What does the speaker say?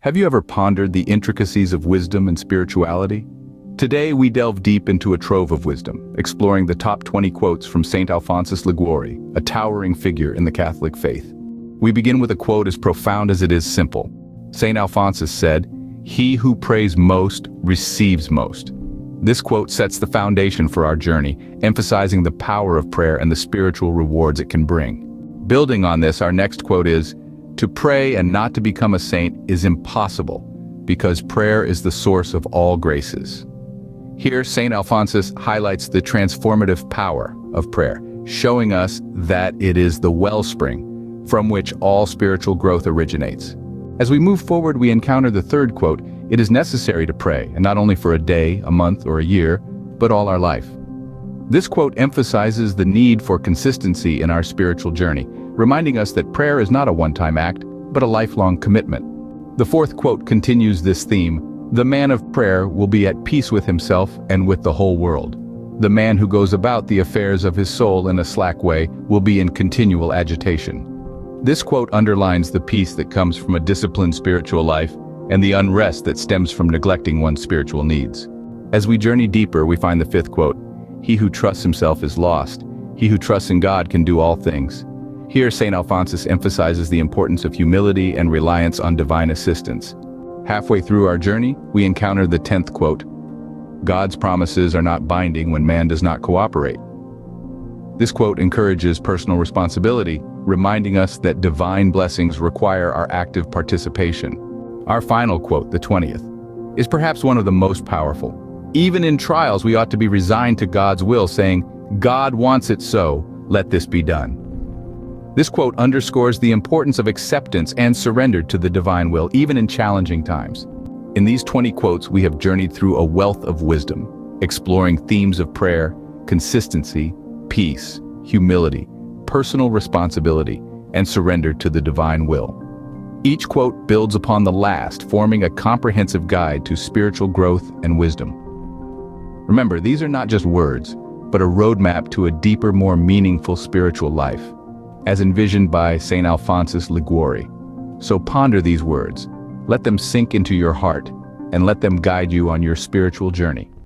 Have you ever pondered the intricacies of wisdom and spirituality? Today we delve deep into a trove of wisdom, exploring the top 20 quotes from Saint Alphonsus Liguori, a towering figure in the Catholic faith. We begin with a quote as profound as it is simple. Saint Alphonsus said, "He who prays most receives most." This quote sets the foundation for our journey, emphasizing the power of prayer and the spiritual rewards it can bring. Building on this, our next quote is, "To pray and not to become a saint is impossible, because prayer is the source of all graces." Here, Saint Alphonsus highlights the transformative power of prayer, showing us that it is the wellspring from which all spiritual growth originates. As we move forward, we encounter the third quote, "It is necessary to pray, and not only for a day, a month, or a year, but all our life." This quote emphasizes the need for consistency in our spiritual journey, reminding us that prayer is not a one-time act, but a lifelong commitment. The fourth quote continues this theme, "The man of prayer will be at peace with himself and with the whole world. The man who goes about the affairs of his soul in a slack way will be in continual agitation." This quote underlines the peace that comes from a disciplined spiritual life and the unrest that stems from neglecting one's spiritual needs. As we journey deeper, we find the fifth quote, "He who trusts himself is lost. He who trusts in God can do all things." Here, Saint Alphonsus emphasizes the importance of humility and reliance on divine assistance. Halfway through our journey, we encounter the 10th quote, "God's promises are not binding when man does not cooperate." This quote encourages personal responsibility, reminding us that divine blessings require our active participation. Our final quote, the 20th, is perhaps one of the most powerful. "Even in trials, we ought to be resigned to God's will, saying, 'God wants it so, let this be done.'" This quote underscores the importance of acceptance and surrender to the divine will, even in challenging times. In these 20 quotes, we have journeyed through a wealth of wisdom, exploring themes of prayer, consistency, peace, humility, personal responsibility, and surrender to the divine will. Each quote builds upon the last, forming a comprehensive guide to spiritual growth and wisdom. Remember, these are not just words, but a roadmap to a deeper, more meaningful spiritual life, as envisioned by Saint Alphonsus Liguori. So ponder these words, let them sink into your heart, and let them guide you on your spiritual journey.